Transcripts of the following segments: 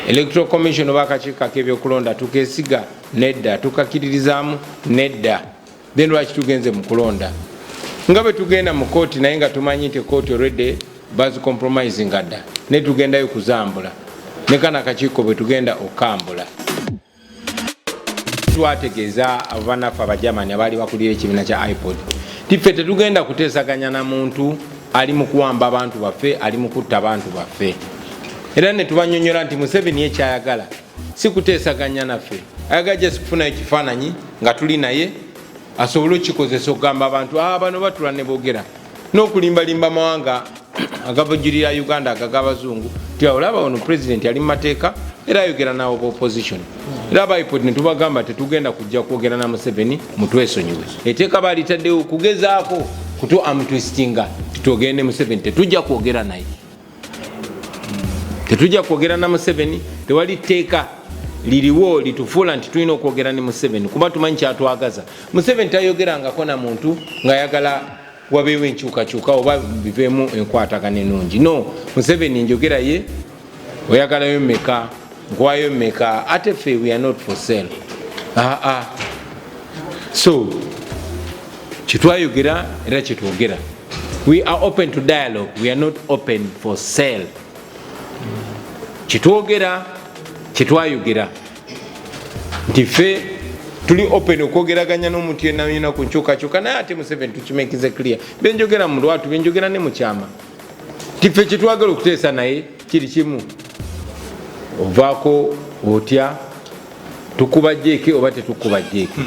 Electoral Commission bakachika kebyokulonda tukesiga nedda tukakiririzamu nedda then lwaki tugenze mu kulonda nga bwe tugenda mu kooti naye nga tumanyi nti kooti already baz compromising adda ne tugendayo kuzambula ne kana akakiiko bwe tugenda okambula twategeeza abanafu abajamani abaali bakulira ekibiina kya Ipod tiffe tetugenda kuteesaganya na muntu ali mu kuwamba abantu baffe ali mu kutta abantu baffe era ne tubanyonyola nti Museven ekyayagala si kuteesaganya naffe ayagala just kufunayo ekifaananyi nga tuli naye asobole okukikozesa okugamba abantu bano batula ne boogera n'okulimbalimba mawanga agavujjirira Uganda agag'abazungu tiolaba ono president ali mu mateeka era ayogera nawo opposition era Ipod ne tubagamba tetugenda kujja kwogera na Museven mutwesonyiwe etteeka baalitaddewo kugezaako kuto amtwistinga tutogende Museven tetujja kwogera naye tetujja kwogera na Museven tewali tteeka liriwo litufuula nti tulina okwogera ne Museven kuba tumanyi kyatwagaza Museven tayogerangako na muntu ng'ayagala wabeewo enkyukakyuka oba biveemu enkwatagana ennungi no Museven njogera ye oyagalayo mmeka nkwayo mmeka ate ffe we are not for sale so kyetwayogera era kyetwogera we are open to dialogue we are not open for sale kyetwogera kyetwayogera nti ffe tuli open okwogeraganya n'omuntu yenna yina ku nkyukakyuka naye ate Museven tukimekize clear benjogera mu lwatu benjogera ne mu kyama nti ffe kyetwagala okuteesa naye kiri kimu ovaako otya tukuba jeeke oba tetukuba jeeke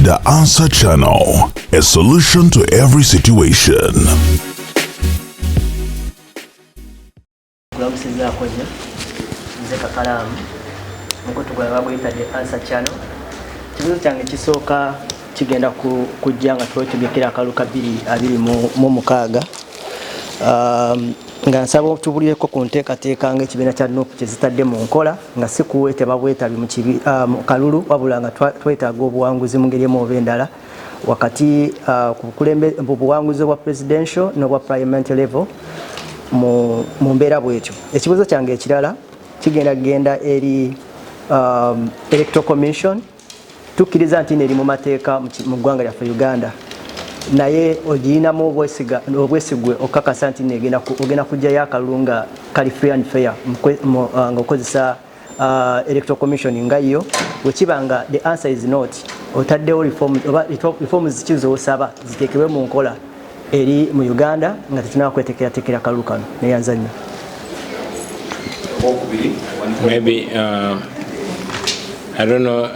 The Answer Channel, a solution to every situation. Nze Kakalaamu mukutu gwa babuyita The Answer Channel. Kibuzo kyange kisooka kigenda kujja nga twetugekera akaluka 2026 nga nsaba tubulireko ku nteekateeka ng'ekibiina kya NUP kyezitadde mu nkola nga si kuwete babwetabi mu kalulu wabula nga twetaaga obuwanguzi mu ngeri emu oba endala wakati ku buwanguzi obwa presidential n'obwa parliament level mu mbeera bwetyo. Ekibuzo kyange ekirala kigenda eri Electoral Commission tukkiriza nti eri mu mateeka mu ggwanga lyaffe Uganda naye ogiyinamu obwesigwe okakasa nti ogenda kujjayo akalulu nga kali free and fair nga okozesa Electoral Commission nga yo wekiba nga the answer is not otaddewo reforms kizoosaba ziteekebwe mu nkola eri mu Uganda nga tetunaba kweteekerateekera akalulu kano neyanza nnyo. Maybe I don't know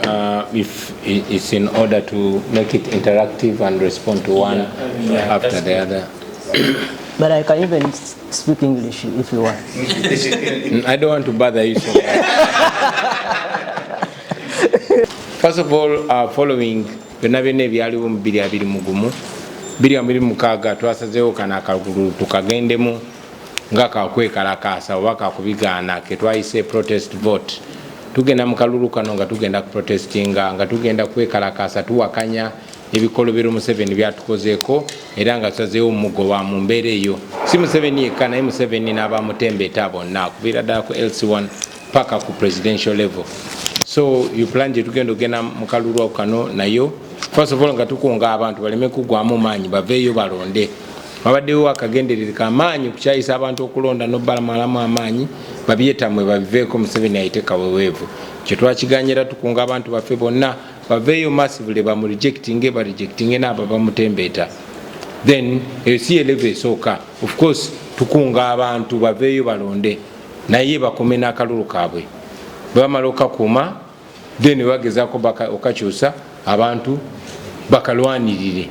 if it's in order to make it interactive and respond to one after the other. But I can even speak English if you want. I don't want to bother you so much. First of all, following byonna ebyaliwo mu 2026 twasazeewo kana akalulu tukagendemu nga kakwekalakaasa oba kakubigaana ke twayise protest vote tugenda mu kalulu kano nga tugenda protestinga nga tugenda kwekalakaasa tuwakanya ebikolobero Museven byatukozeeko era nga tusazeewo omugoba mu mbeera eyo si Museven yekka naye Museven n'abamutembeeta bonna kuviira ddala ku LC1 paka ku presidential level. So you plan gye tugenda ogenda mu kalulu kano nayo first of all nga tukunga abantu baleme kugwamu maanyi baveeyo balonde babaddewo akagenderere kamaanyi kukyayisa abantu okulonda n'obalamalamu amaanyi babyetamwe babiveeko Museven ayite kaweweevu kyetwakiganyira tukunga abantu baffe bonna baveeyo massively barejectinge n'abo bamutembeeta then si elevo esooka of course tukunga abantu baveeyo balonde naye bakome n'akalulu kaabwe bamala okakuuma then bagezaako okakyusa abantu bakalwanirire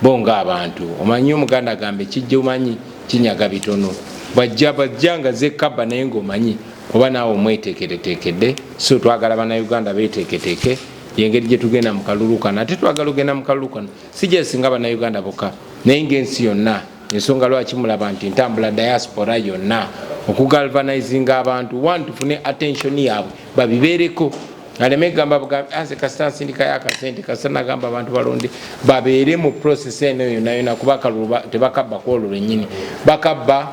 bonga abantu omanyi omuganda agambe kijja omanyi kinyaga bitono bajja nga zekaba naye ng'omanyi oba naawe omweteekereteekedde so twagala bannayuganda beeteeketeeke yengeri gye tugenda mu kalulu kano ate twagala ogenda mu kalulu kano si gye singa bannayuganda bokka naye ng'ensi yonna ensonga lwaki mulaba nti ntambula diaspora yonna okugalvanizinga abantu one tufune attention yaabwe babibeereko aleme gamba ase kasita nsindika yakasente kasita nagamba abantu balonde babeere mu process eno yonayona kuba akalulu tebakabba kwolwo lwennyini bakabba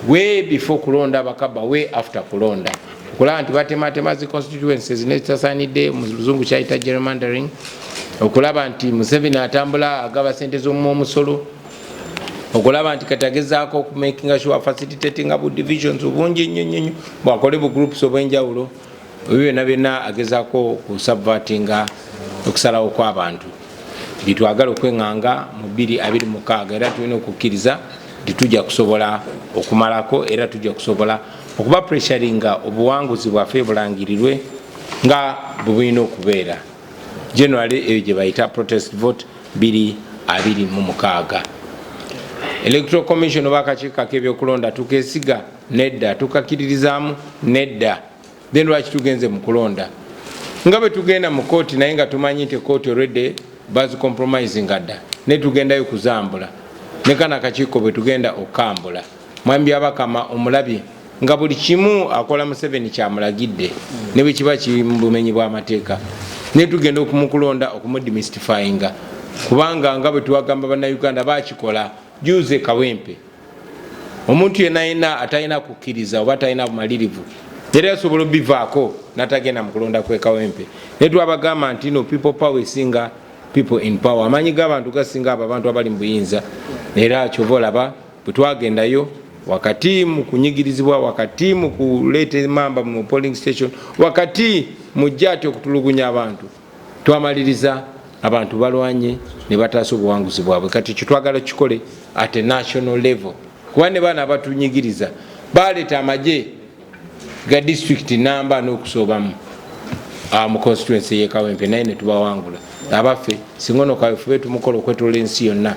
way before kulonda bakabba way after kulonda okulaba nti batematema zi constituencies nezitasaanidde mu luzungu kyayita gerrymandering okulaba nti Museven atambula agaba sente z'omusolo okulaba nti katagezaako okumakinga sure facilitating abu divisions obungi nnyo bwakole bu groups obwenjawulo byonna byonna agezaako kusubvertinga okusalawo kw'abantu bitwagala okweŋŋanga mu 2026 era tulina okukkiriza nti tujja kusobola okumalako era tujja kusobola okuba pressuringa obuwanguzi bwaffe bulangirirwe nga bubulina okubeera generally eyo gye bayita protest vote 2026 electoral commission oba akakiiko k'ebyokulonda tukesiga nedda tukakkiririzaamu nedda then lwaki tugenze mu kulonda nga bwe tugenda mu kooti naye nga tumanyi nti kooti already bazi compromising dda ne tugendayo kuzambula ne kana akakiiko bwe tugenda okukambula mwami byabakama omulabye nga buli kimu akola Museven kyamulagidde ne bwe kiba kiri mu bumenyi bw'amateeka ne tugenda okumukulonda okumudemystifyinga kubanga nga bwe tuwagamba bannayuganda bakikola juze kawempe omuntu yenayina atalina kukkiriza oba talina bumalirivu era asobola obivaako natagenda mu kulonda kwe kawempe ne twabagamba nti no people power esinga people in power amanyi g'abantu gasinga abo abantu abali mu buyinza era kyova olaba bwe twagendayo wakati mu kunyigirizibwa wakati mu kuleeta emamba mu polling station wakati mu jjati okutulugunya abantu twamaliriza abantu balwanye ne bataasa obuwanguzi bwabwe kati kitwagala kikole at a national level kuba ne baana abatunyigiriza baleeta amagye ga district namba n'okusobamu mu constituency ye Kawempe naye ne tubawangula abaffe singono kawefu betu mukola okwetola ensi yonna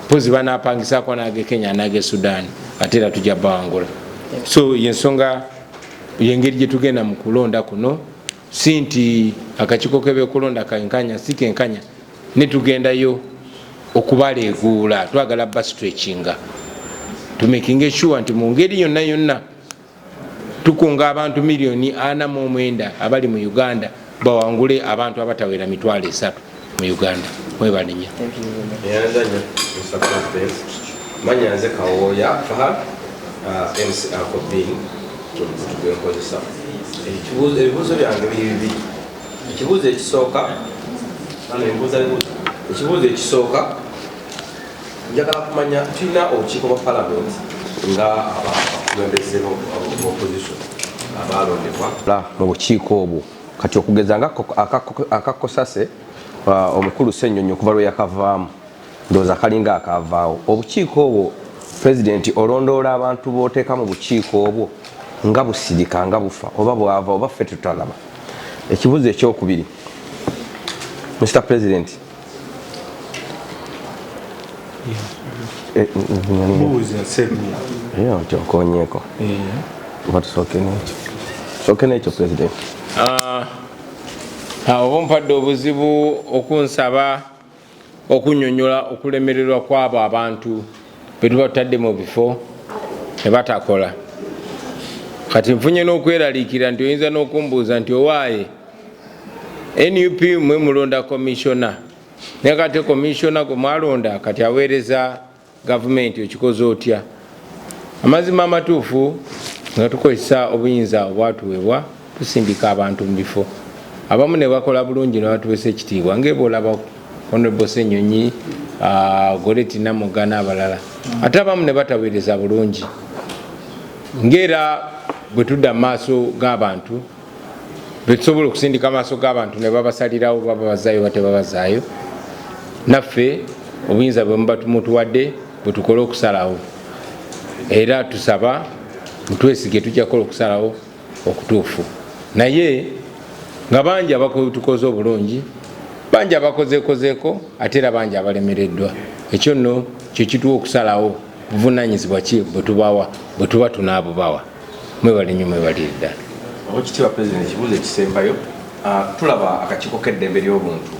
pozi banapangisaako nage Kenya nage Sudan ate era tujja bawangula so yensonga yengeri gye tugenda mu kulonda kuno si nti akakiiko k'ebyokulonda kenkanya si kenkanya ne tugendayo okubaleeguula twagala bastretchinga tumekinge sure nti mu ngeri yonna yonna tukunga abantu miliyoni 49 abali mu Uganda bawangule abantu abatawera mitwalo 3 mu Uganda mwebalenya yanzanya manyanze kawoya fahad MC akobin tugenkozesa ebibuzo byange bibi ekibuzo ekisooka ekibuzo ekisooka njagala kumanya tulina obukiiko bwa parliament nga abakulembeze opposition abalondebwa mu bukiiko obwo kati okugeza nga akakosase omukulu Ssenyonyi okuva lwe yakavaamu ndowooza kalinga akavaawo obukiiko obwo president olondoola abantu booteeka mu bukiiko obwo nga busirika nga bufa oba bwava oba ffe tutalaba ekibuzo ekyokubiri Mr. President okonyeko soke nekyo president oba mpadde obuzibu okunsaba okunyonyola okulemererwa kwabo abantu betuba tutadde mu bifo ne batakola kati nfunye n'okweraliikira nti oyinza n'okumbuuza nti owaaye NUP mwe mulonda komishona naye kati komishona gwe mwalonda kati aweereza gavumenti okikoze otya amazima amatuufu nga tukozesa obuyinza obwatuweebwa tusindika abantu mu bifo abamu ne bakola bulungi ne batuweesa ekitiibwa ng'eba olaba Honorable Ssenyonyi Goreti Namuga n'abalala ate abamu ne bataweereza bulungi ng'era bwe tudda mu maaso g'abantu betusobola okusindika amaaso g'abantu ne babasalirawo baba bazaayo bate babazaayo naffe obuyinza bwe muba tumutuwadde bwe tukole okusalawo era tusaba mutwesige tujja kukola okusalawo okutuufu naye nga bangi abakotukoze obulungi bangi abakozeekozeeko ate era bangi abalemereddwa ekyo nno kye kituwa okusalawo buvunaanyizibwa ki bwe tubawa bwe tuba tunaabubawa mwebale nnyo mwebalire ddala Oweekitiibwa President ekibuuzo ekisembayo tulaba akakiiko k'eddembe ly'obuntu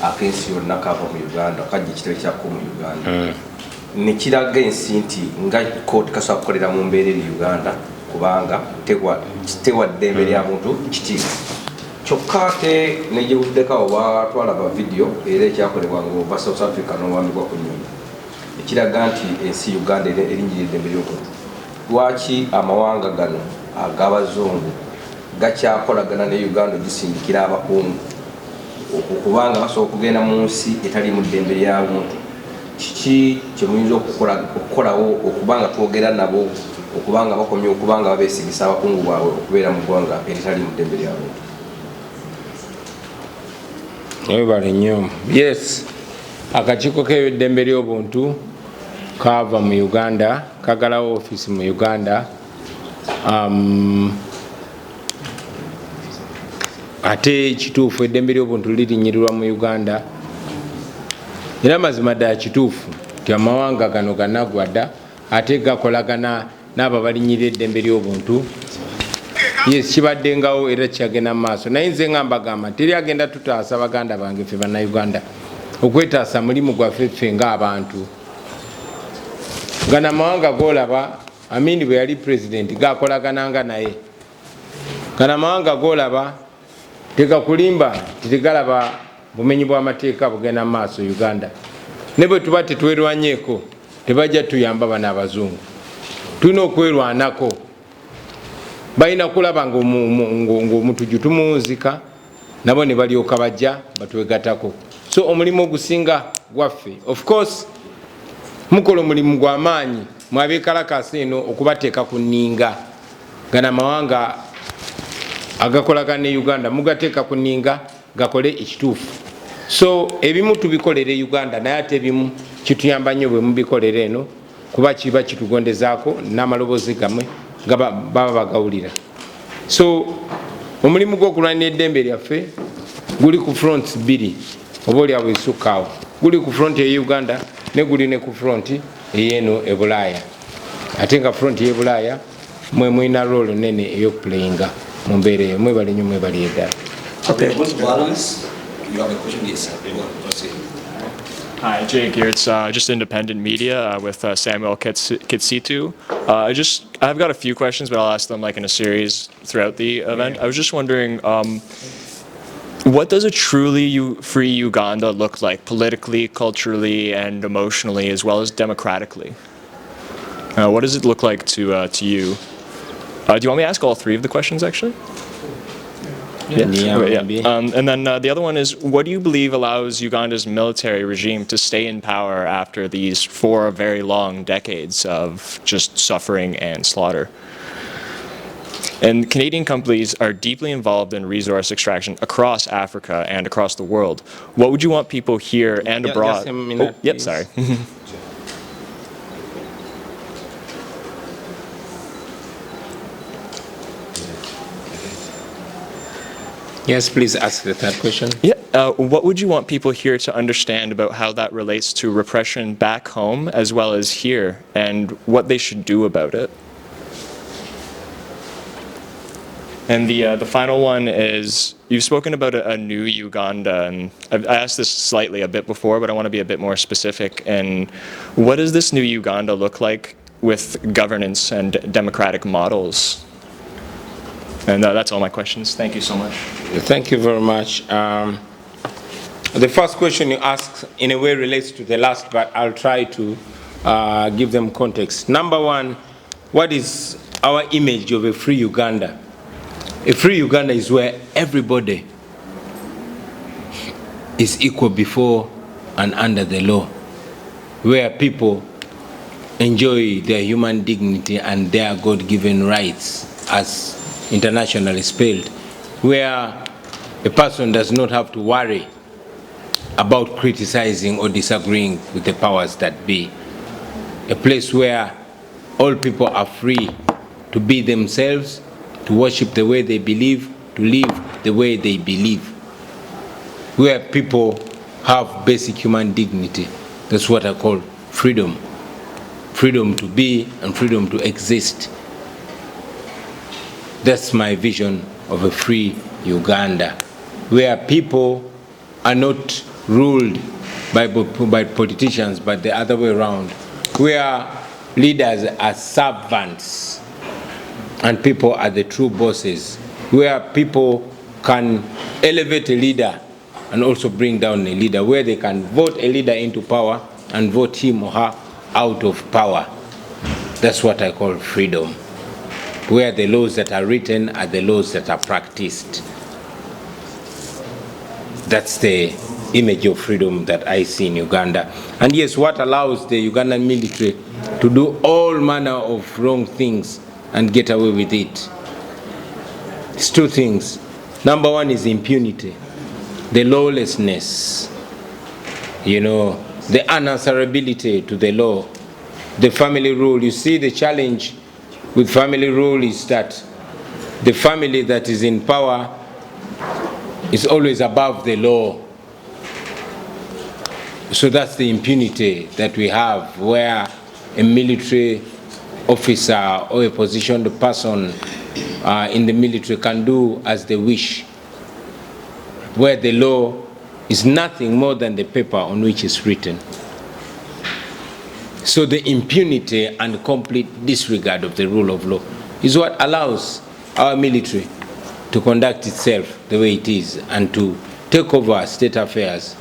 ak'ensi yonna kava mu Uganda okajja ekitebe kyako mu Uganda ne kiraga ensi nti nga kooti kasobola kukolera mu mbeera eri Uganda kubanga kitewa ddembe lya muntu kitiibwa. Kyokka ate negiwuddeko batwalaba video era ekyakolebwa ng'ova South Africa n'owambibwa ku nnyimba ekiraga nti ensi Uganda erinnyirira eddembe ly'obuntu. Lwaki amawanga gano ag'abazungu gakyakolagana ne Uganda gisindikira abakungu okubanga basobola okugenda mu nsi etali mu ddembe lya buntu? Kiki kyemuyinza okukolawo okubanga twogera nabo okubanga bakomye okubanga babeesigisa abakungu bwabwe okubeera mu ggwanga eritali mu ddembe lya buntu? Ebale nnyo. Yes, akakiiko k'eddembe ly'obuntu kava mu Uganda, kagalawo office mu Uganda. Ate kituufu eddembe ly'obuntu lirinnyirirwa mu Uganda era mazima ddala kituufu nti amawanga gano ganagwadda ate gakolagana n'abo balinnyirira eddembe ly'obuntu. Yes, kibaddengawo era kyagenda mu maaso naye nze nga mbagamba teri agenda tutaasa baganda bange ffe bannayuganda okwetaasa mulimu gwaffe ffe ng'abantu. Gana amawanga g'olaba Amini bwe yali president gakolagananga naye. Gana amawanga g'olaba tegakulimba tegalaba bumenyi bw'amateeka bugenda mu maaso Uganda. Ne bwe tuba tetwerwanyeeko tebajja tuyamba bano abazungu. Tulina okwerwanako. Balina kulaba ng'omutuju tumuwunzika nabo ne balyoka bajja batwegatako. So omulimu ogusinga gwaffe, of course mukola omulimu gw'amaanyi mwabeekalakaasa eno okubateeka ku nninga. Gana amawanga agakolagana ne Uganda mugateeka ku nninga gakole ekituufu. So ebimu tubikolere Uganda naye ate ebimu kituyamba nnyo bwe mubikolera eno kuba kiba kitugondezaako n'amaloboozi gammwe baba bagawulira. So omulimu gw'okulwanira eddembe lyaffe guli ku fronts bbiri oba olyawo esukkaawo. Guli ku front ye Uganda ne guli ne ku front ey'eno e Bulaaya. Ate nga front y'e Bulaaya mwe mulina role nene ey'okuplayinga mu mbeera eyo. Mwebale nnyo mwebale eddala. Okay. You have a question? Yes, proceed. Hi, Jake here. It's just independent media with Samuel Kitsitu. I've got a few questions, but I'll ask them like in a series throughout the event. Yeah. I was just wondering, what does a truly free Uganda look like politically, culturally, and emotionally, as well as democratically? What does it look like to you? Do you want me to ask all three of the questions, actually? Yeah. And then the other one is, what do you believe allows Uganda's military regime to stay in power after these 4 very long decades of just suffering and slaughter? And Canadian companies are deeply involved in resource extraction across Africa and across the world. What would you want people here and abroad? Just a minute, yep, sorry. Yes, please ask the third question. Yeah. What would you want people here to understand about how that relates to repression back home as well as here, and what they should do about it? And the final one is, you've spoken about a new Uganda, and I asked this slightly a bit before, but I want to be a bit more specific. And what does this new Uganda look like with governance and democratic models? And that's all my questions. Thank you so much. Thank you very much. The first question you asked in a way relates to the last, but I'll try to give them context. Number one, what is our image of a free Uganda? A free Uganda is where everybody is equal before and under the law, where people enjoy their human dignity and their God-given rights as internationally spelled, where a person does not have to worry about criticizing or disagreeing with the powers that be. A place where all people are free to be themselves, to worship the way they believe, to live the way they believe. Where people have basic human dignity. That's what I call freedom. Freedom to be and freedom to exist. That's my vision of a free Uganda, where people are not ruled by politicians, but the other way around, where leaders are servants and people are the true bosses, where people can elevate a leader and also bring down a leader, where they can vote a leader into power and vote him or her out of power. That's what I call freedom, where the laws that are written are the laws that are practiced. That's the image of freedom that I see in Uganda. And yes, what allows the Ugandan military to do all manner of wrong things and get away with it? It's two things. Number one is impunity, the lawlessness, the unanswerability to the law, the family rule. You see, the challenge with family rule is that the family that is in power is always above the law. So that's the impunity that we have, where a military officer or a positioned person in the military can do as they wish, where the law is nothing more than the paper on which it's written. So the impunity and complete disregard of the rule of law is what allows our military to conduct itself the way it is and to take over state affairs.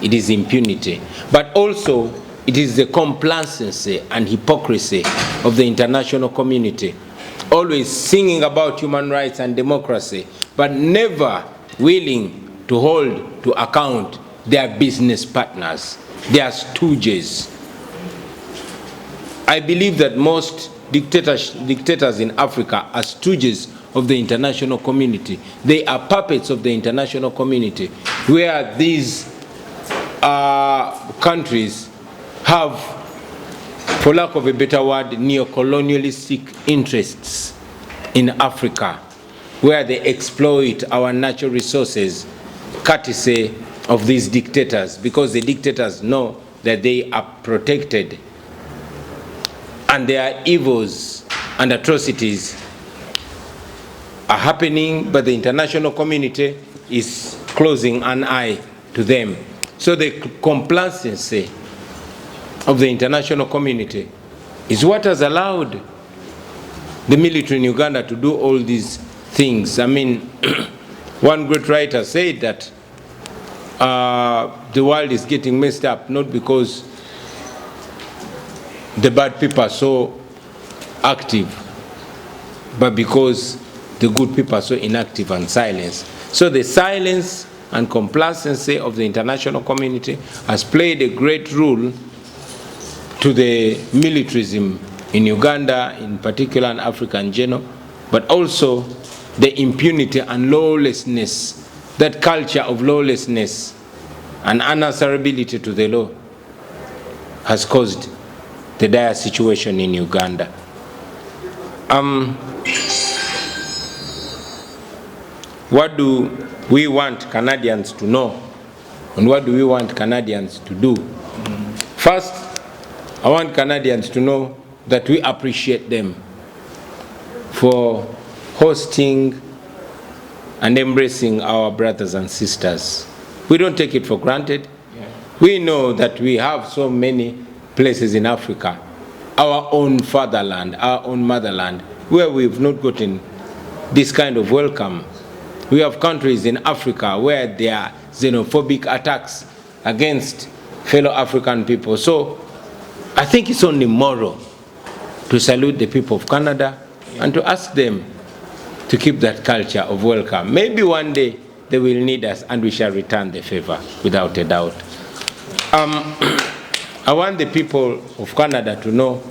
It is impunity. But also, it is the complacency and hypocrisy of the international community, always singing about human rights and democracy, but never willing to hold to account their business partners, their stooges. I believe that most dictators in Africa are stooges of the international community. They are puppets of the international community, where these countries have, for lack of a better word, neo-colonialistic interests in Africa, where they exploit our natural resources courtesy of these dictators, because the dictators know that they are protected and their evils and atrocities are happening, but the international community is closing an eye to them. So the complacency of the international community is what has allowed the military in Uganda to do all these things. I mean, one great writer said that the world is getting messed up not because the bad people are so active, but because the good people are so inactive and silenced. So the silence and complacency of the international community has played a great role to the militarism in Uganda in particular, and Africa in general, but also the impunity and lawlessness, that culture of lawlessness and unanswerability to the law has caused the dire situation in Uganda. What do we want Canadians to know, and what do we want Canadians to do? First, I want Canadians to know that we appreciate them for hosting and embracing our brothers and sisters. We don't take it for granted. We know that we have so many places in Africa, our own fatherland, our own motherland, where we've not gotten this kind of welcome. We have countries in Africa where there are xenophobic attacks against fellow African people. So I think it's only moral to salute the people of Canada and to ask them to keep that culture of welcome. Maybe one day they will need us and we shall return the favor without a doubt. I want the people of Canada to know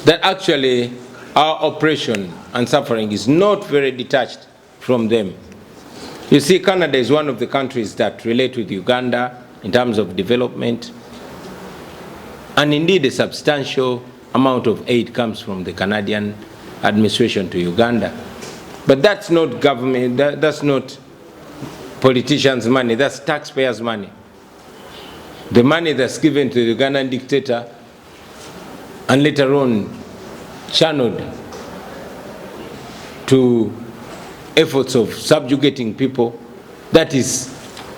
that actually our oppression and suffering is not very detached from them. You see, Canada is one of the countries that relate with Uganda in terms of development, and indeed a substantial amount of aid comes from the Canadian administration to Uganda. But that's not government, that's not politicians' money, that's taxpayers' money. The money that's given to the Ugandan dictator and later on channeled to efforts of subjugating people, that is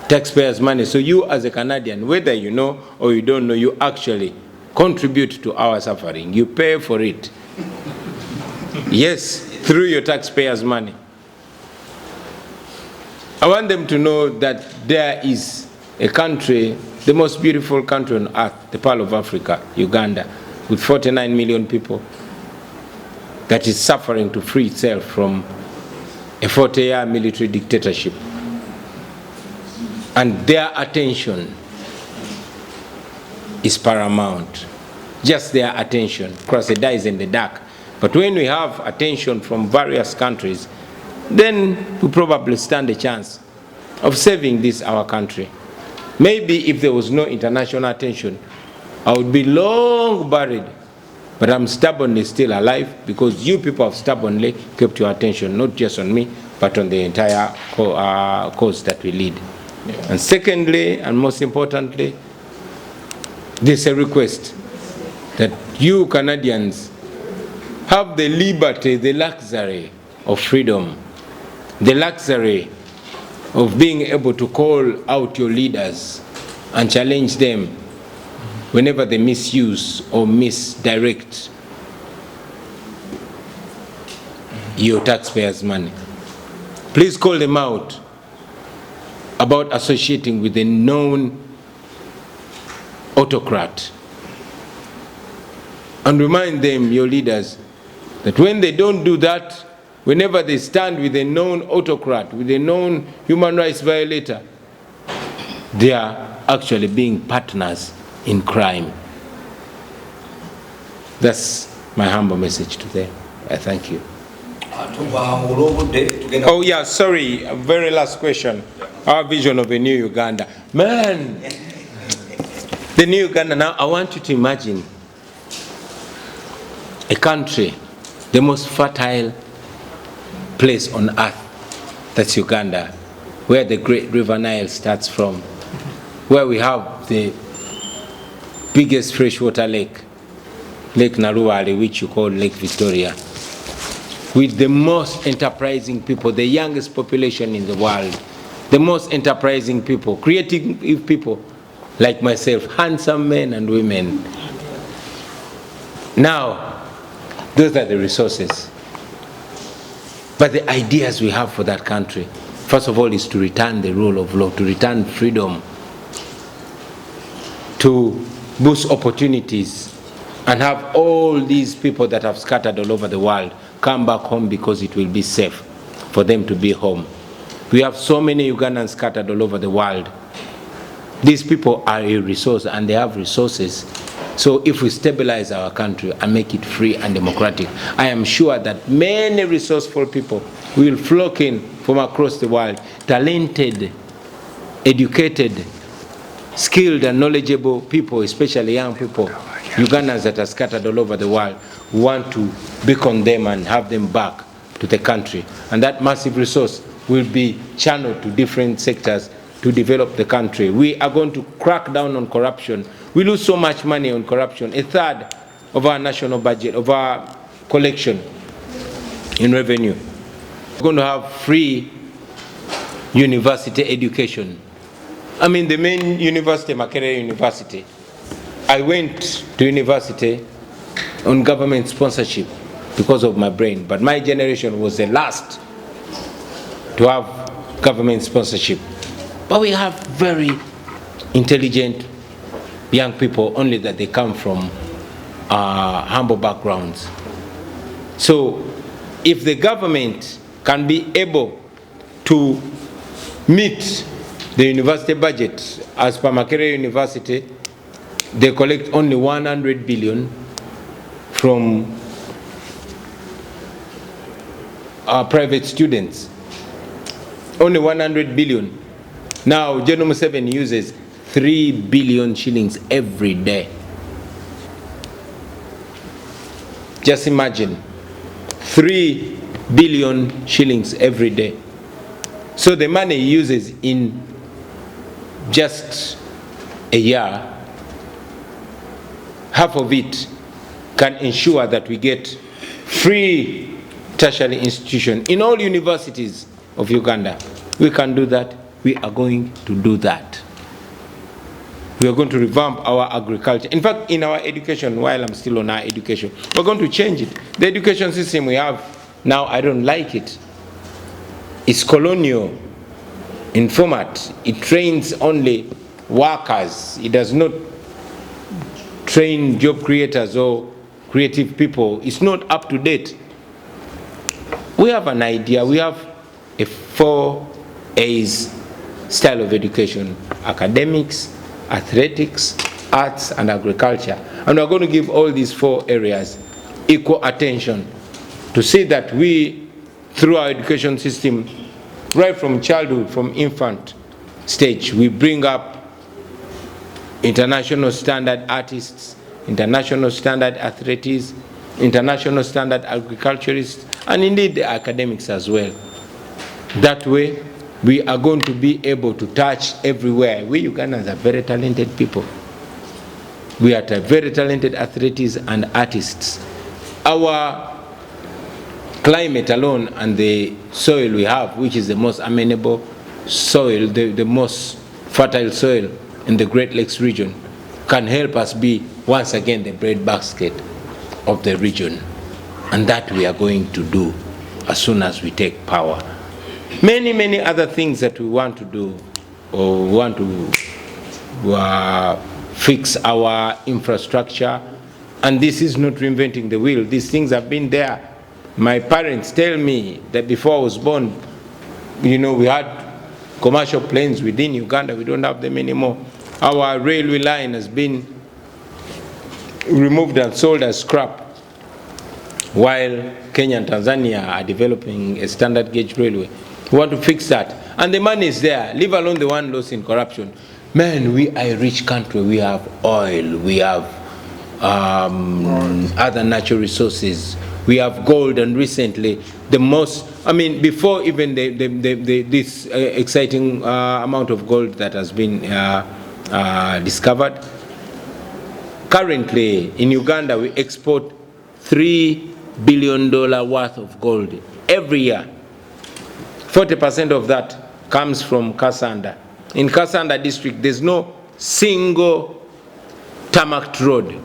taxpayers' money. So you as a Canadian, whether you know or you don't know, you actually contribute to our suffering. You pay for it. Yes, through your taxpayers' money. I want them to know that there is a country, the most beautiful country on earth, the Pearl of Africa, Uganda, with 49 million people, that is suffering to free itself from a 40-year military dictatorship. And their attention is paramount. Just their attention. Because it dies in the dark. But when we have attention from various countries, then we probably stand a chance of saving this, our country. Maybe if there was no international attention, I would be long buried. But I'm stubbornly still alive because you people have stubbornly kept your attention, not just on me, but on the entire cause that we lead. Yeah. And secondly, and most importantly, there's a request that you Canadians have the liberty, the luxury of freedom, the luxury of being able to call out your leaders and challenge them whenever they misuse or misdirect your taxpayers' money. Please call them out about associating with a known autocrat. And remind them, your leaders, that when they don't do that, whenever they stand with a known autocrat, with a known human rights violator, they are actually being partners in crime. That's my humble message to them. I thank you. Oh yeah, sorry, very last question. Our vision of a new Uganda. Man, the new Uganda, now I want you to imagine a country, the most fertile place on earth, that's Uganda, where the great river Nile starts from, where we have the biggest freshwater lake, Lake Naruwali, which you call Lake Victoria, with the most enterprising people, the youngest population in the world, the most enterprising people, creative people like myself, handsome men and women. Now, those are the resources. But the ideas we have for that country, first of all, is to return the rule of law, to return freedom, to boost opportunities, and have all these people that have scattered all over the world come back home because it will be safe for them to be home. We have so many Ugandans scattered all over the world. These people are a resource and they have resources. So if we stabilize our country and make it free and democratic, I am sure that many resourceful people will flock in from across the world, talented, educated, skilled and knowledgeable people, especially young people, Ugandans that are scattered all over the world, who want to beacon them and have them back to the country. And that massive resource will be channeled to different sectors to develop the country. We are going to crack down on corruption. We lose so much money on corruption, a third of our national budget, of our collection in revenue. We're going to have free university education. I mean, the main university, Makerere University, I went to university on government sponsorship because of my brain, but my generation was the last to have government sponsorship. But we have very intelligent young people, only that they come from humble backgrounds. So if the government can be able to meet the university budget, as per Makerere University, they collect only 100 billion from private students. Only 100 billion. Now, General Museven uses 3 billion shillings every day. Just imagine, 3 billion shillings every day. So the money he uses in just a year, half of it can ensure that we get free tertiary institution in all universities of Uganda. We can do that. We are going to do that. We are going to revamp our agriculture. In fact, in our education, while I'm still on our education, we're going to change it. The education system we have now, I don't like it. It's colonial in format. It trains only workers. It does not train job creators or creative people. It's not up to date. We have an idea. We have a 4 A's style of education: academics, athletics, arts, and agriculture. And we're going to give all these 4 areas equal attention to see that we, through our education system, right from childhood, from infant stage, we bring up international standard artists, international standard athletes, international standard agriculturists, and indeed the academics as well. That way, we are going to be able to touch everywhere. We Ugandans are very talented people. We are very talented athletes and artists. Our climate alone and the soil we have, which is the most amenable soil, the most fertile soil in the Great Lakes region, can help us be once again the breadbasket of the region. And that we are going to do as soon as we take power. Many other things that we want to do, or we want to fix our infrastructure. And this is not reinventing the wheel. These things have been there. My parents tell me that before I was born, we had commercial planes within Uganda. We don't have them anymore. Our railway line has been removed and sold as scrap, while Kenya and Tanzania are developing a standard gauge railway. We want to fix that. And the money is there, leave alone the one lost in corruption. Man, we are a rich country. We have oil, we have other natural resources. We have gold, and recently the most, before even this exciting amount of gold that has been discovered, currently in Uganda we export $3 billion worth of gold every year. 40% of that comes from Kasanda. In Kasanda district, there's no single tarmac road.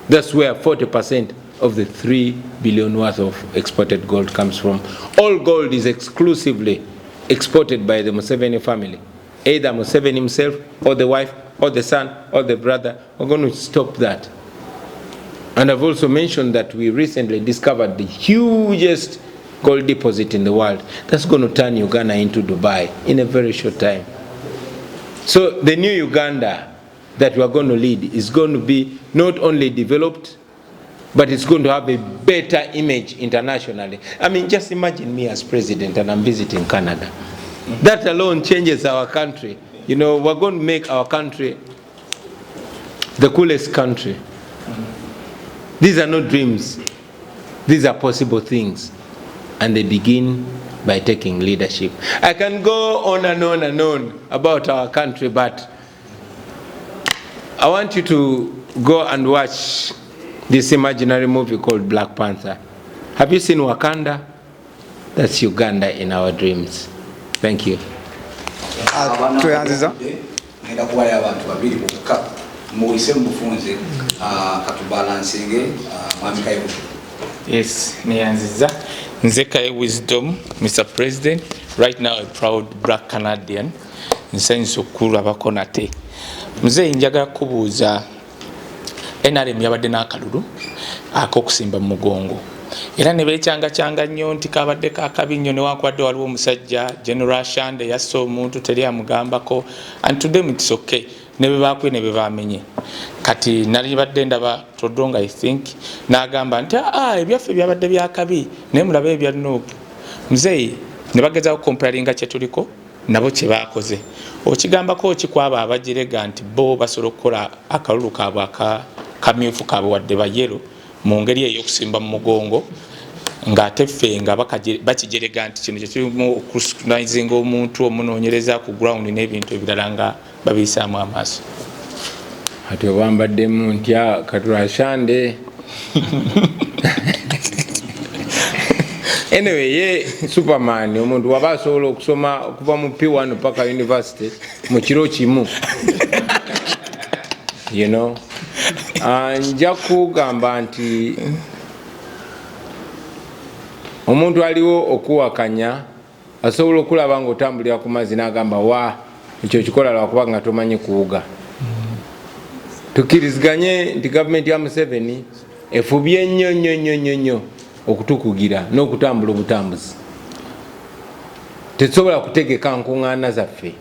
That's where 40% of the $3 billion worth of exported gold comes from. All gold is exclusively exported by the Museven family. Either Museven himself, or the wife, or the son, or the brother. We're going to stop that. And I've also mentioned that we recently discovered the hugest gold deposit in the world. That's going to turn Uganda into Dubai in a very short time. So the new Uganda that we are going to lead is going to be not only developed, but it's going to have a better image internationally. Just imagine me as president and I'm visiting Canada. That alone changes our country. We're going to make our country the coolest country. These are not dreams. These are possible things. And they begin by taking leadership. I can go on and on and on about our country, but I want you to go and watch this imaginary movie called Black Panther. Have you seen Wakanda? That's Uganda in our dreams. Thank you. Yes, niyanziza. Nzekaye Wisdom, Mr. President, right now a proud black Canadian. Nsenso kuru abakonate. Mzee njagala kubuuza NRM yabadde n'akalulu ak'okusimba mu mugongo. Era ne beekyanga nnyo nti kabadde kaakabi nnyo newankubadde waliwo omusajja General Shande yasse omuntu teri amugambako, and to them it's okay. Ne bwe baakwe ne bwe baamenye. Kati nali badde ndaba Todonga I think n'agamba nti ebyaffe byabadde byakabi naye mulabe ebya Nuupu. Mzee ne bagezaako comparinga kye tuliko nabo kye baakoze. Okigambako okikwaba abagirega nti bo basobola okukola akalulu kaabwe akamyufu kaabwe wadde bayero mu ngeri ey'okusimba mu mugongo ng'ate ffe nga bakigerega nti kino kyekirimu okuscrutinizinga omuntu omunoonyereza ku ground n'ebintu ebirala nga babiyisaamu amaaso. Ati obambaddemu ntya Katula Shande. Anyway, ye Superman omuntu waba asobola okusoma okuva mu P1 paka university mu kiro kimu. You know, nja kugamba nti omuntu aliwo okuwakanya asobola okulaba nga otambulira ku mazzi n'agamba wa ekyo kikola lwakuba nga tomanyi kuwuga. Tukiriziganye nti gavumenti ya Museven efubye nnyo okutukugira n'okutambula obutambuzi. Tetusobola kutegeka nkuŋŋaana zaffe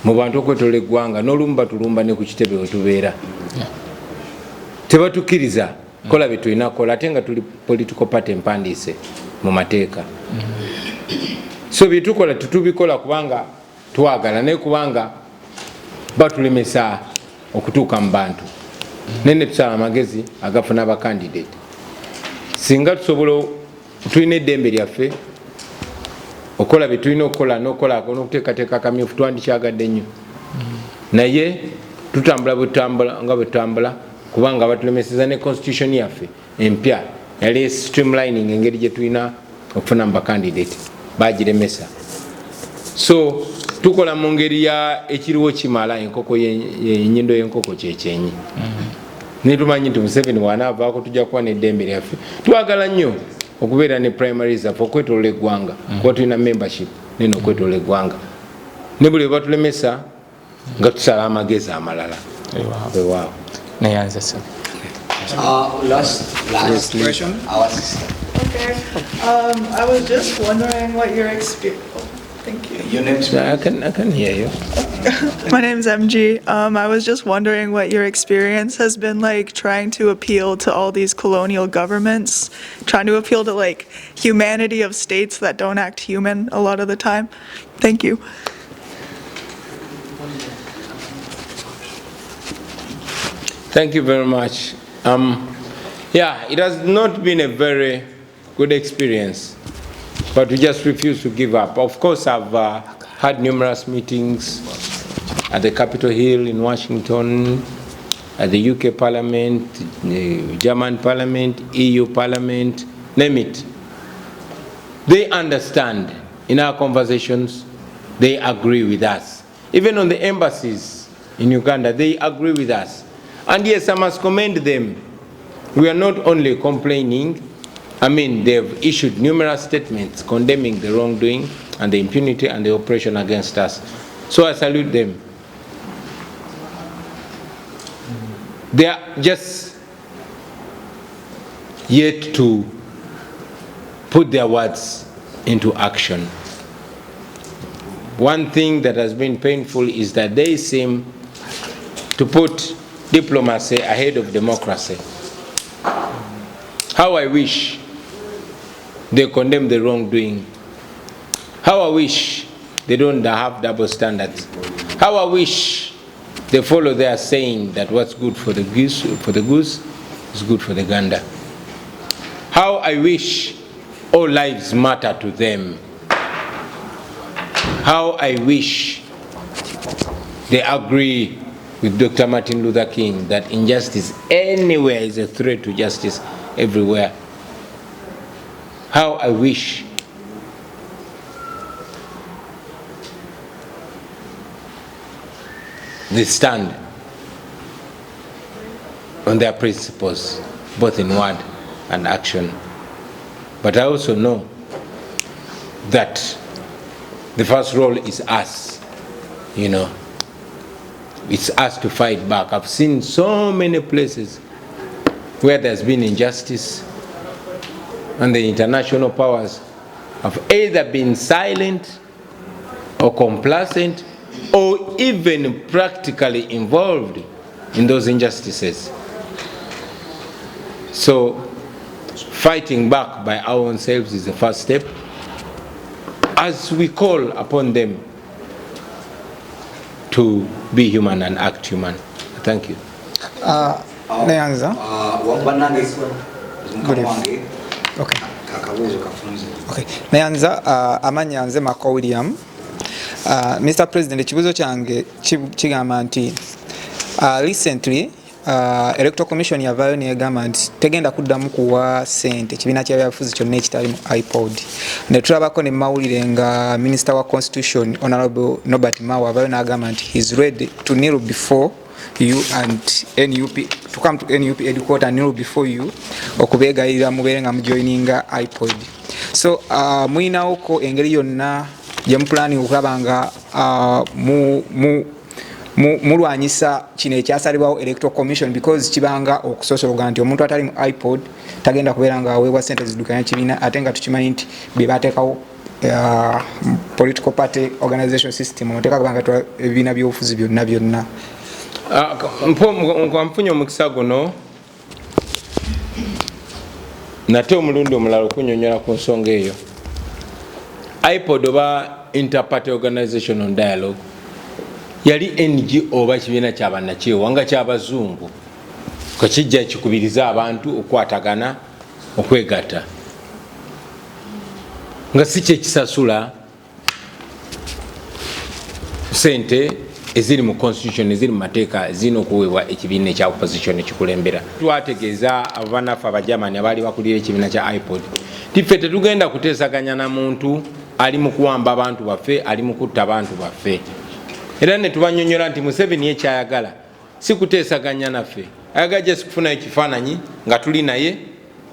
mu bantu okwetola eggwanga n'olumu batulumba ne ku kitebe we tubeera. Tebatukkiriza kola bye tulina kukola ate nga tuli political party empandiise mu mateeka. So bye tukola tutubikola kubanga twagala naye kubanga batulemesa okutuuka mu bantu. Nene tusala amagezi agafuna abakandidate. Singa tusobola tulina eddembe lyaffe okola bye tulina okukola n'okuteekateeka akamyufu twandikyagadde nnyo. Naye tutambula nga bwe tutambula kubanga batulemeseza ne constitution yaffe empya yali streamlining engeri gye tulina okufuna mu bakandidate bagiremesa. So tukola mu ngeri ya ekiriwo kimala enkoko y'ennyindo y'enkoko kyekyenyi. Nitumanyi nti Museven wanaavaako tujja kuba n'eddembe lyaffe. Twagala nnyo okubeera ne primaries zaffe okwetolola eggwanga kuba tulina membership nene okwetolola eggwanga ne buli bwe batulemesa nga tusala amagezi amalala. Wow. Last question. Okay. I was just wondering what your experience. Thank you. Your name? I can hear you. My name's MG. I was just wondering what your experience has been like trying to appeal to all these colonial governments, trying to appeal to like humanity of states that don't act human a lot of the time. Thank you. Thank you very much. Yeah, it has not been a very good experience, but we just refuse to give up. Of course, I've had numerous meetings at the Capitol Hill in Washington, at the UK Parliament, the German Parliament, EU Parliament, name it. They understand in our conversations, they agree with us. Even on the embassies in Uganda, they agree with us. And yes, I must commend them. We are not only complaining, I mean, they've issued numerous statements condemning the wrongdoing and the impunity and the oppression against us. So I salute them. They are just yet to put their words into action. One thing that has been painful is that they seem to put diplomacy ahead of democracy. How I wish they condemn the wrongdoing. How I wish they don't have double standards. How I wish they follow their saying that what's good for the goose is good for the gander. How I wish all lives matter to them. How I wish they agree with Dr. Martin Luther King that injustice anywhere is a threat to justice everywhere. How I wish they stand on their principles, both in word and action. But I also know that the first role is us, you know. It's us to fight back. I've seen so many places where there's been injustice and the international powers have either been silent or complacent or even practically involved in those injustices. So fighting back by our own selves is the first step as we call upon them to be human and act human. Thank you. Neanza. Okay. Okay. Neanza amanya nze Mako William. Mr. President, ekibuzo kyange kigamba nti recently electoral commission yavaayo negamba nti tegenda kuddamu kuwa sente ekibiina ky'ebyabufuzi kyonna ekitali mu Ipod. Ne tulabako ne mawulire nga minister wa constitution honorable Norbert Mao avaayo n'agamba nti he's ready to kneel before you and NUP, to come to NUP headquarters and kneel before you okubeegayirira mubeere nga mujoininga Ipod. So muyinawoko engeri yonna gye planning okulaba nga mulwanyisa kino ekyasalibwawo electoral commission, because kibanga okusosologa nti omuntu atali mu Ipod tagenda kubeera nga aweebwa sente zidukanya kibiina, ate nga tukimanyi nti bye bateekawo political party organization system omuteeka kubanga ebibiina by'obufuzi byonna. Nfunye omukisa guno nate omulundi omulala okunyonyola ku nsonga eyo. Ipod oba Interparty Organization on Dialogue yali NGO oba kibiina ky'abannakyewa nga ky'abazungu kakijja kikubiriza abantu okwatagana okwegatta nga si kyekisasula sente eziri mu constitution eziri mu mateeka ezirina okuweebwa ekibiina ekya opposition ekikulembera. Twategeeza abanafu abajamani abaali bakulira ekibiina kya Ipod tiffe tetugenda kuteesaganya na muntu ali mu kuwamba abantu baffe, ali mu kutta abantu baffe. Era ne tubanyonyola nti Museven ekyayagala si kuteesaganya naffe, ayagala just kufuna ekifaananyi nga tuli naye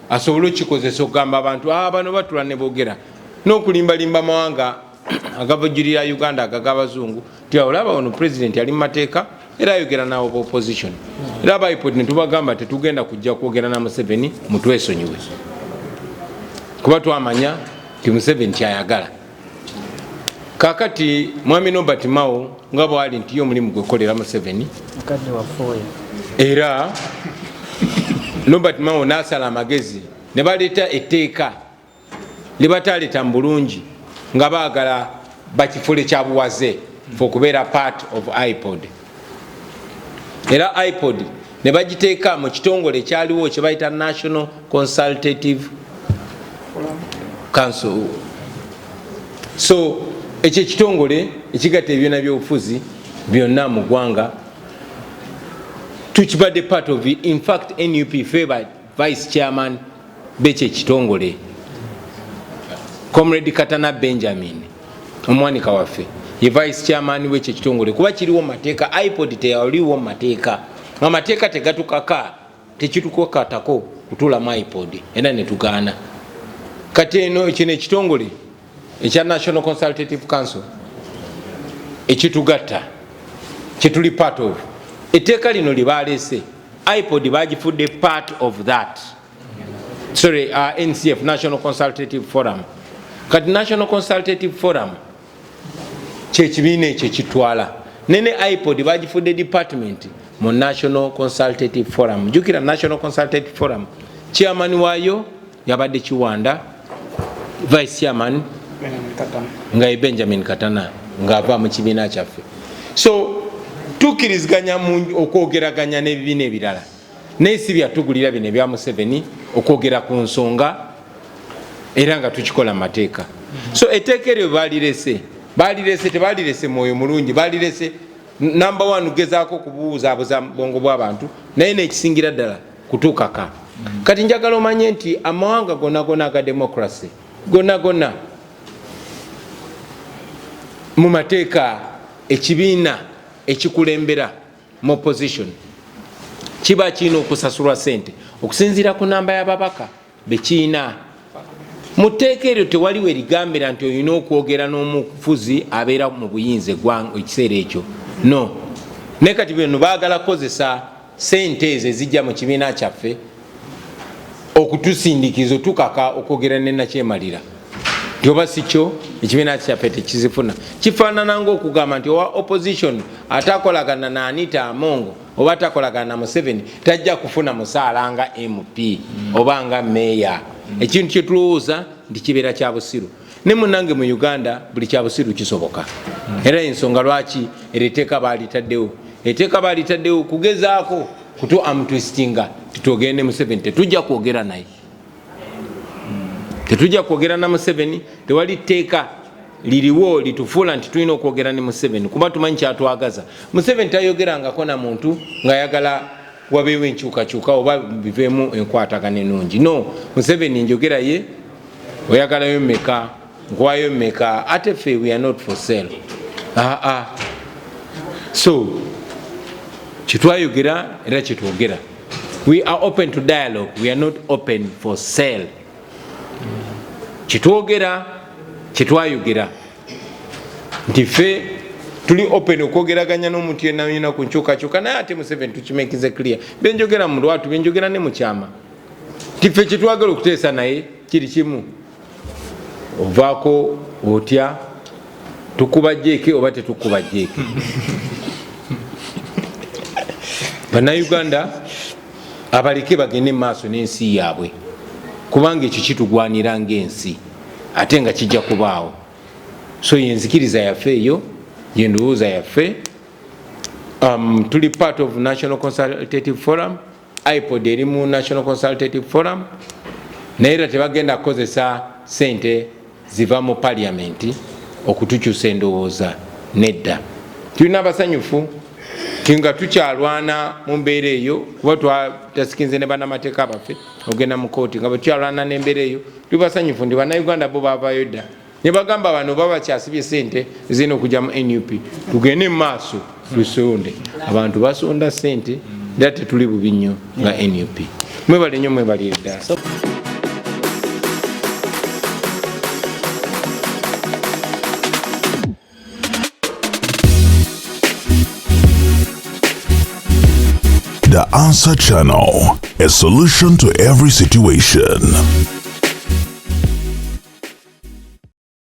asobole okukikozesa okugamba abantu bano batula ne boogera n'okulimbalimba mawanga agavujjirira Uganda agag'abazungu ti olaba ono president yali mu mateeka era ayogera nawo ba opposition. Era aba Ipod ne tubagamba tetugenda kujja kwogera na Museven mutwesonyiwe kuba twamanya ti Museven kyayagala. Kakati mwami Norbert Mao nga bwali nti omulimu gwekolera Museven mukadde wafooya era Norbert Mao n'asala amagezi ne baleeta etteeka lye bataleeta mu bulungi nga baagala bakifule kyabuwaze okubeera part of Ipod. Era Ipod ne bagiteeka mu kitongole ekyaliwo kye bayita National Consultative Council. So ekyo ekitongole ekigatta ebibiina by'obufuzi byonna mu ggwanga tukibadde part of it. In fact NUP favored vice chairman b'ekyo ekitongole Comrade Katana Benjamin omwanika waffe ye vice chairman w'ekyo ekitongole kuba kiriwo mu mateeka. Ipod teyaliwo mu mateeka, amateeka tegatukaka tekitukakatako kutula mu Ipod era ne tugaana. Kati eno kino ekitongole ekya National Consultative Council ekitugatta kyetuli part of etteeka lino libaleese Ipod bagifudde part of that. Sorry, NCF, National Consultative Forum. Kati National Consultative Forum kyekibiina ekyo kitwala nene Ipod bagifudde department mu National Consultative Forum. Jukira National Consultative Forum chairman waayo yabadde Kiwanda, vice chairman nga Benjamin Katana ng'ava mu kibiina kyaffe. So tukiriziganya okwogeraganya n'ebibiina ebirala naye si byatugulira bino ebya Museven okwogera ku nsonga era nga tukikola mu mateeka. So etteeka eryo balirese tebalirese mwoyo mulungi, balirese number 1 gezaako okubuuzaabuza bwongo bw'abantu naye n'ekisingira ddala kutuukaka. Kati njagala omanye nti amawanga gonna aga democracy gonna mu mateeka ekibiina ekikulembera mu opposition kiba kirina okusasulwa sente okusinziira ku namba y'ababaka bekiina. Mu tteeka eryo tewaliwo erigambira nti olina okwogera n'omufuzi abeera mu buyinza ekiseera ekyo, no. Naye kati bino baagala kukozesa sente ezo ezijja mu kibiina kyaffe okutusindikiza otukaka okwogera ne nakyemalira oba si kyo ekibiina kyaffe tekizifuna. Kifaanana ng'okugamba nti owa opposition atakolagana na Anita Amongo oba atakolagana na Museven tajja kufuna musaala nga MP oba nga meya. Ekintu kye tulowooza nti kibeera kya busiru. Ne munnange mu Uganda buli kya busiru kisoboka. Era ensonga lwaki ereteeka baalitaddewo. Etteeka baalitaddewo kugezaako kutu amtwistinga tutogende Museven tetujja kwogera naye. Tetujja kwogera na Museven, tewali tteeka liriwo litufuula nti tulina okwogera ne Museven kuba tumanyi kyatwagaza. Museven tayogerangako na muntu ng'ayagala wabeewo enkyukakyuka oba biveemu enkwatagana ennungi. No, Museveni njogera ye oyagalayo mmeka nkwayo mmeka ate ffe we are not for sale. So kitwayogera era kitwogera, we are open to dialogue, we are not open for sale. Kitwogera kitwayogera nti ffe tuli open okwogeraganya n'omuntu yenna ku nkyukakyuka, naye ate Museveni tukimekize clear byenjogera mu lwatu byenjogera ne mu kyama nti ffe kitwagala okuteesa naye kiri kimu, ovaako otya tukuba jeeke oba tetukuba jeeke. Bannayuganda abaleke bagende mu maaso n'ensi yaabwe kubanga ekyo kitugwanira ng'ensi ate nga kijja kubaawo. So yenzikiriza yaffe eyo yendowooza yaffe. Tuli part of National Consultative Forum, Ipod eri mu National Consultative Forum, naye era tebagenda kukozesa sente ziva mu parliament okutukyusa endowooza, nedda. Tulina abasanyufu kinga tukyalwana mu mbeera eyo kuba twasikinze ne bannamateeka abaffe ogenda mu kooti nga bwetukyalwana n'embeera eyo. Tuli basanyufu ndi bannayuganda bo baavaayo dda ne bagamba bano baba kyasibye sente zirina okujja mu NUP, tugende mu maaso tusonde. Abantu basonda sente era tetuli bubi nnyo nga NUP. Mwebale nnyo mwebale ddala. The Answer Channel, a solution to every situation.